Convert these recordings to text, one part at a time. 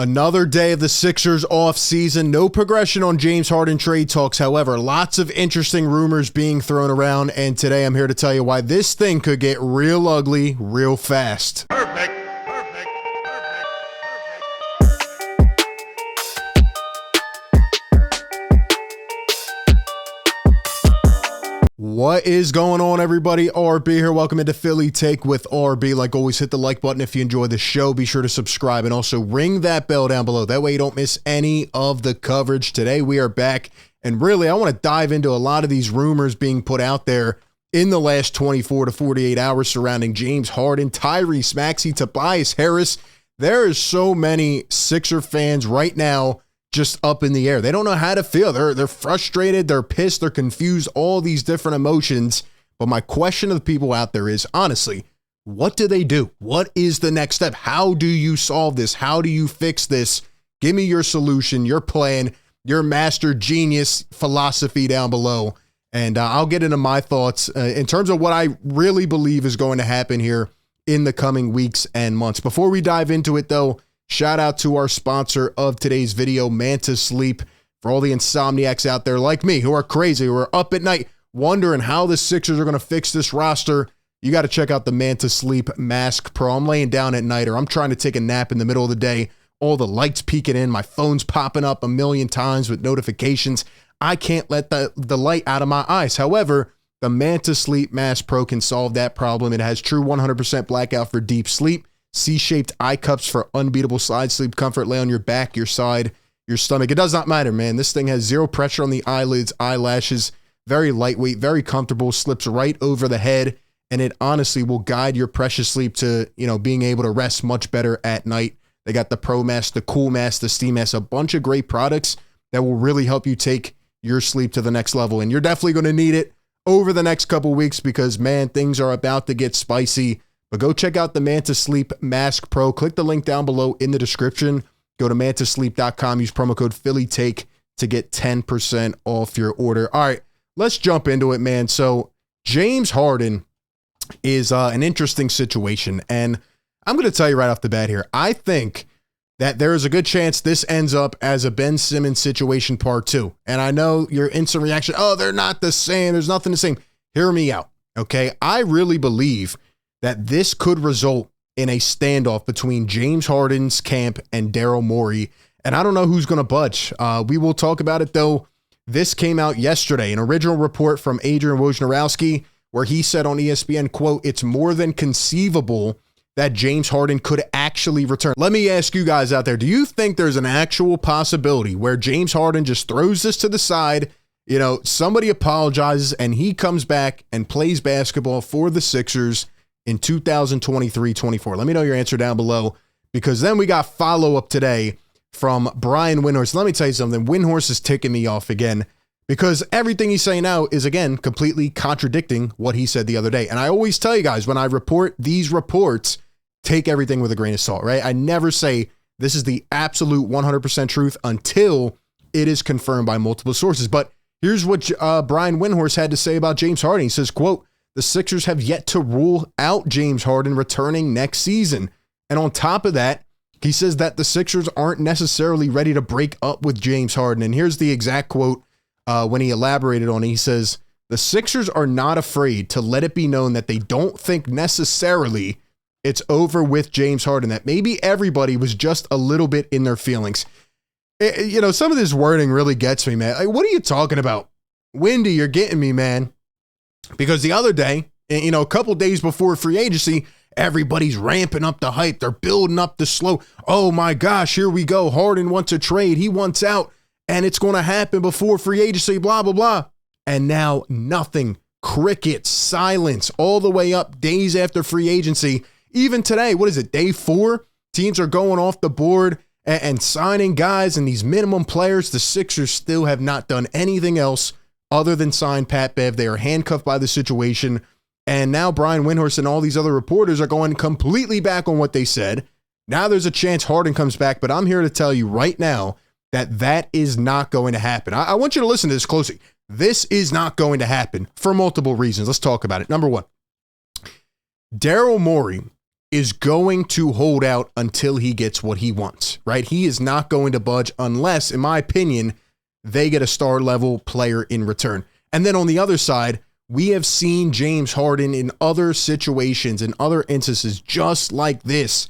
Another day of the Sixers off season. No progression on James Harden trade talks. However, lots of interesting rumors being thrown around. And today I'm here to tell you why this thing could get real ugly real fast. Perfect. What is going on, everybody? RB here. Welcome into Philly Take with RB. Like always, hit the like button if you enjoy the show. Be sure to subscribe and also ring that bell down below. That way you don't miss any of the coverage. Today we are back, and really I want to dive into a lot of these rumors being put out there in the last 24 to 48 hours surrounding James Harden, Tyrese Maxey, Tobias Harris. There is so many Sixer fans right now just up in the air. They don't know how to feel. They're frustrated, they're pissed, they're confused, all these different emotions. But my question to the people out there is, honestly, what do they do? What is the next step? How do you solve this? How do you fix this? Give me your solution, your plan, your master genius philosophy down below. And I'll get into my thoughts in terms of what I really believe is going to happen here in the coming weeks and months. Before we dive into it, though, shout out to our sponsor of today's video, Manta Sleep. For all the insomniacs out there like me who are crazy, who are up at night wondering how the Sixers are going to fix this roster, you got to check out the Manta Sleep Mask Pro. I'm laying down at night or I'm trying to take a nap in the middle of the day. All the lights peeking in, my phone's popping up a million times with notifications. I can't let the light out of my eyes. However, the Manta Sleep Mask Pro can solve that problem. It has true 100% blackout for deep sleep, C-shaped eye cups for unbeatable side sleep comfort. Lay on your back, your side, your stomach. It does not matter, man. This thing has zero pressure on the eyelids, eyelashes, very lightweight, very comfortable, slips right over the head, and it honestly will guide your precious sleep to, being able to rest much better at night. They got the Pro Mask, the Cool Mask, the Steam Mask, a bunch of great products that will really help you take your sleep to the next level. And you're definitely going to need it over the next couple weeks because, man, things are about to get spicy. But go check out the Manta Sleep Mask Pro. Click the link down below in the description. Go to mantasleep.com. Use promo code PhillyTake to get 10% off your order. All right, let's jump into it, man. So James Harden is an interesting situation. And I'm going to tell you right off the bat here, I think that there is a good chance this ends up as a Ben Simmons situation part 2. And I know your instant reaction, oh, they're not the same. There's nothing the same. Hear me out, okay? I really believe that this could result in a standoff between James Harden's camp and Daryl Morey. And I don't know who's going to budge. We will talk about it, though. This came out yesterday, an original report from Adrian Wojnarowski, where he said on ESPN, quote, "It's more than conceivable that James Harden could actually return." Let me ask you guys out there, do you think there's an actual possibility where James Harden just throws this to the side, somebody apologizes, and he comes back and plays basketball for the Sixers in 2023-24? Let me know your answer down below, because then we got follow-up today from Brian Windhorst. Let me tell you something. Windhorst is ticking me off again because everything he's saying now is, again, completely contradicting what he said the other day. And I always tell you guys, when I report these reports, take everything with a grain of salt, right? I never say this is the absolute 100% truth until it is confirmed by multiple sources. But here's what Brian Windhorst had to say about James Harden. He says, quote, "The Sixers have yet to rule out James Harden returning next season." And on top of that, he says that the Sixers aren't necessarily ready to break up with James Harden. And here's the exact quote when he elaborated on it. He says, "The Sixers are not afraid to let it be known that they don't think necessarily it's over with James Harden, that maybe everybody was just a little bit in their feelings." Some of this wording really gets me, man. Like, what are you talking about? Windy, you're getting me, man. Because the other day, a couple days before free agency, everybody's ramping up the hype. They're building up the slow. Oh my gosh, here we go. Harden wants a trade. He wants out. And it's going to happen before free agency, blah, blah, blah. And now nothing. Crickets, silence, all the way up days after free agency. Even today, what is it, day 4? Teams are going off the board and signing guys and these minimum players. The Sixers still have not done anything else other than sign Pat Bev. They are handcuffed by the situation. And now Brian Windhorst and all these other reporters are going completely back on what they said. Now there's a chance Harden comes back, but I'm here to tell you right now that that is not going to happen. I want you to listen to this closely. This is not going to happen for multiple reasons. Let's talk about it. Number one, Daryl Morey is going to hold out until he gets what he wants, right? He is not going to budge unless, in my opinion, they get a star level player in return. And then on the other side, we have seen James Harden in other situations, in other instances just like this.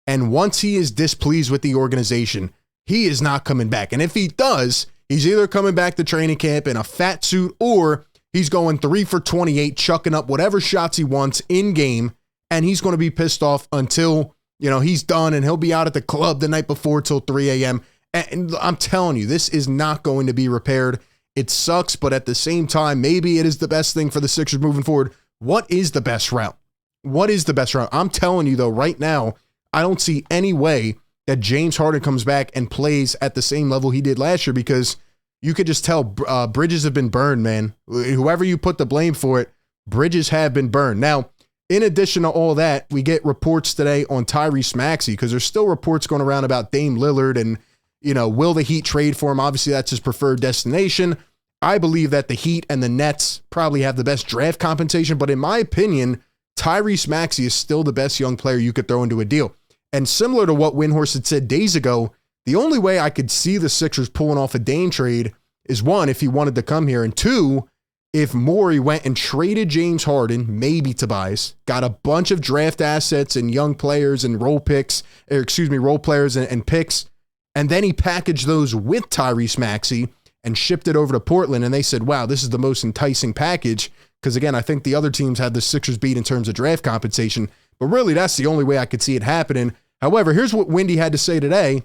And once he is displeased with the organization, he is not coming back. And if he does, he's either coming back to training camp in a fat suit or he's going 3 for 28, chucking up whatever shots he wants in game. And he's going to be pissed off until, he's done, and he'll be out at the club the night before till 3 a.m. And I'm telling you, this is not going to be repaired. It sucks, but at the same time, maybe it is the best thing for the Sixers moving forward. What is the best route? What is the best route? I'm telling you, though, right now, I don't see any way that James Harden comes back and plays at the same level he did last year, because you could just tell bridges have been burned, man. Whoever you put the blame for it, bridges have been burned. Now, in addition to all that, we get reports today on Tyrese Maxey, because there's still reports going around about Dame Lillard and, will the Heat trade for him? Obviously, that's his preferred destination. I believe that the Heat and the Nets probably have the best draft compensation, but in my opinion, Tyrese Maxey is still the best young player you could throw into a deal. And similar to what Windhorst had said days ago, the only way I could see the Sixers pulling off a Dame trade is, one, if he wanted to come here, and two, if Morey went and traded James Harden, maybe Tobias, got a bunch of draft assets and young players and role players and picks, and then he packaged those with Tyrese Maxey and shipped it over to Portland, and they said, wow, this is the most enticing package, because again, I think the other teams had the Sixers beat in terms of draft compensation, but really that's the only way I could see it happening. However, here's what Windy had to say today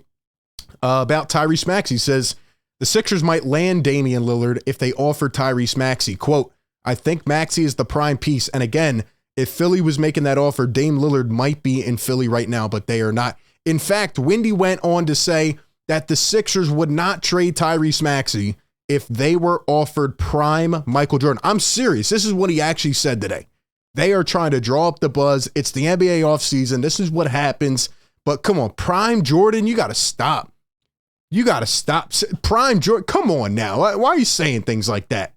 about Tyrese Maxey. He says, the Sixers might land Damian Lillard if they offer Tyrese Maxey. Quote, I think Maxey is the prime piece. And again, if Philly was making that offer, Dame Lillard might be in Philly right now, but they are not. In fact, Windy went on to say that the Sixers would not trade Tyrese Maxey if they were offered prime Michael Jordan. I'm serious. This is what he actually said today. They are trying to draw up the buzz. It's the NBA offseason. This is what happens. But come on, prime Jordan, you got to stop. You got to stop. Prime Jordan, come on now. Why are you saying things like that?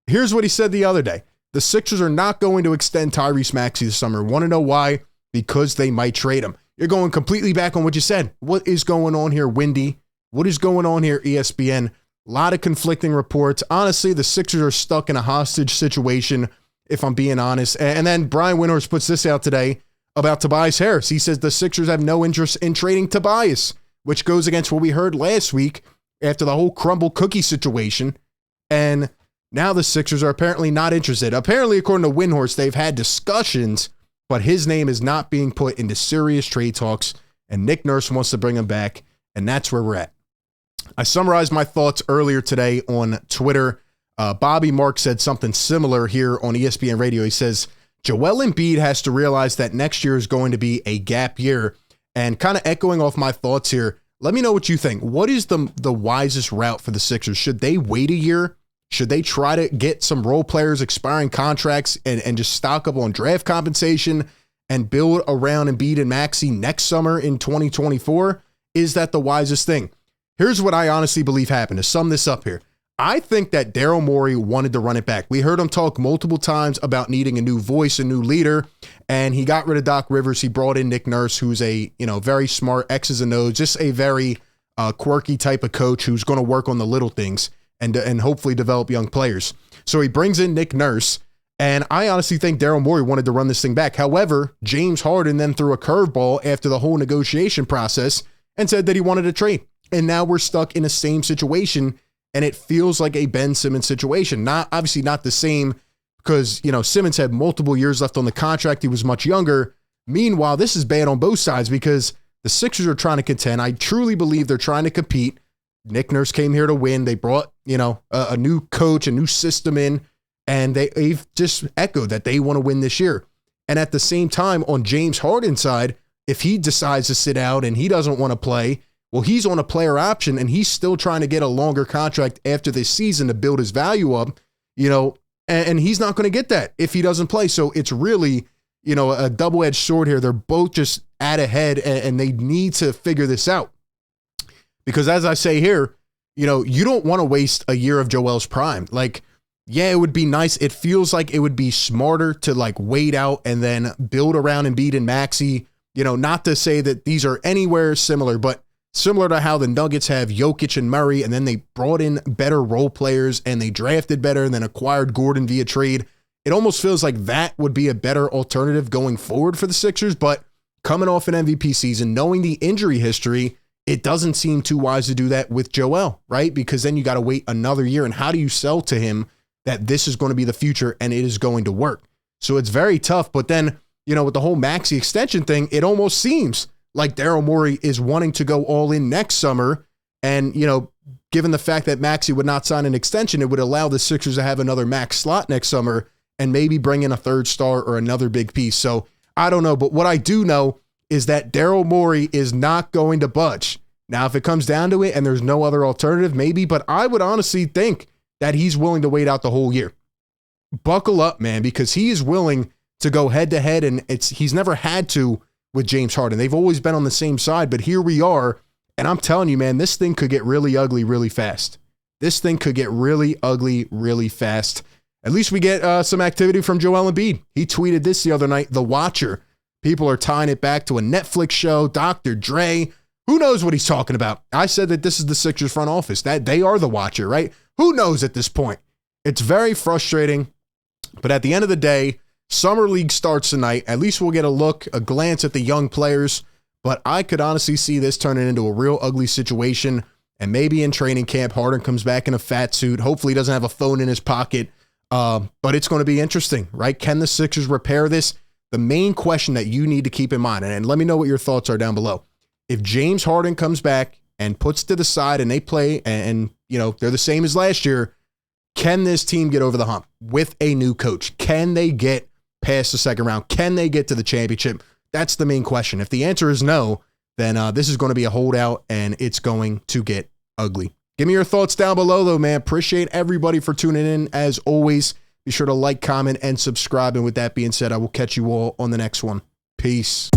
Here's what he said the other day. The Sixers are not going to extend Tyrese Maxey this summer. Want to know why? Because they might trade him. You're going completely back on what you said. What is going on here, Windy? What is going on here, ESPN? A lot of conflicting reports. Honestly, the Sixers are stuck in a hostage situation, if I'm being honest. And then Brian Windhorst puts this out today about Tobias Harris. He says the Sixers have no interest in trading Tobias, which goes against what we heard last week after the whole crumble cookie situation. And now the Sixers are apparently not interested. Apparently, according to Windhorst, they've had discussions, but his name is not being put into serious trade talks, and Nick Nurse wants to bring him back, and that's where we're at. I summarized my thoughts earlier today on Twitter. Bobby Mark said something similar here on ESPN Radio. He says, Joel Embiid has to realize that next year is going to be a gap year. And kind of echoing off my thoughts here, let me know what you think. What is the wisest route for the Sixers? Should they wait a year? Should they try to get some role players expiring contracts and just stock up on draft compensation and build around Embiid and Maxey next summer in 2024? Is that the wisest thing? Here's what I honestly believe happened. To sum this up here, I think that Daryl Morey wanted to run it back. We heard him talk multiple times about needing a new voice, a new leader, and he got rid of Doc Rivers. He brought in Nick Nurse, who's a very smart X's and O's, just a very quirky type of coach who's going to work on the little things and hopefully develop young players. So he brings in Nick Nurse, and I honestly think Daryl Morey wanted to run this thing back. However, James Harden then threw a curveball after the whole negotiation process and said that he wanted to trade. And now we're stuck in the same situation, and it feels like a Ben Simmons situation. Obviously not the same, because, Simmons had multiple years left on the contract. He was much younger. Meanwhile, this is bad on both sides because the Sixers are trying to contend. I truly believe they're trying to compete. Nick Nurse came here to win. They brought, a new coach, a new system in, and they've just echoed that they want to win this year. And at the same time, on James Harden's side, if he decides to sit out and he doesn't want to play, well, he's on a player option and he's still trying to get a longer contract after this season to build his value up, and he's not going to get that if he doesn't play. So it's really, a double-edged sword here. They're both just at a head, and they need to figure this out. Because as I say here, you don't want to waste a year of Joel's prime. Like, yeah, it would be nice. It feels like it would be smarter to like wait out and then build around Embiid and Maxey. Not to say that these are anywhere similar, but similar to how the Nuggets have Jokic and Murray, and then they brought in better role players and they drafted better and then acquired Gordon via trade. It almost feels like that would be a better alternative going forward for the Sixers, but coming off an MVP season, knowing the injury history, it doesn't seem too wise to do that with Joel, right? Because then you got to wait another year, and how do you sell to him that this is going to be the future and it is going to work? So it's very tough, but then, with the whole Maxey extension thing, it almost seems like Daryl Morey is wanting to go all in next summer. And, given the fact that Maxey would not sign an extension, it would allow the Sixers to have another max slot next summer and maybe bring in a third star or another big piece. So I don't know. But what I do know is that Daryl Morey is not going to budge. Now, if it comes down to it and there's no other alternative, maybe, but I would honestly think that he's willing to wait out the whole year. Buckle up, man, because he is willing to go head to head, and he's never had to with James Harden. They've always been on the same side, but here we are, and I'm telling you, man, this thing could get really ugly really fast. This thing could get really ugly really fast. At least we get some activity from Joel Embiid. He tweeted this the other night, The Watcher. People are tying it back to a Netflix show, Dr. Dre. Who knows what he's talking about? I said that this is the Sixers front office, that they are the Watcher, right? Who knows at this point? It's very frustrating, but at the end of the day, Summer League starts tonight. At least we'll get a glance at the young players, but I could honestly see this turning into a real ugly situation, and maybe in training camp, Harden comes back in a fat suit. Hopefully he doesn't have a phone in his pocket, but it's going to be interesting, right? Can the Sixers repair this? The main question that you need to keep in mind, and let me know what your thoughts are down below. If James Harden comes back and puts to the side and they play and they're the same as last year, can this team get over the hump with a new coach? Can they get past the second round? Can they get to the championship? That's the main question. If the answer is no, then this is going to be a holdout and it's going to get ugly. Give me your thoughts down below though, man. Appreciate everybody for tuning in. As always, be sure to like, comment, and subscribe. And with that being said, I will catch you all on the next one. Peace.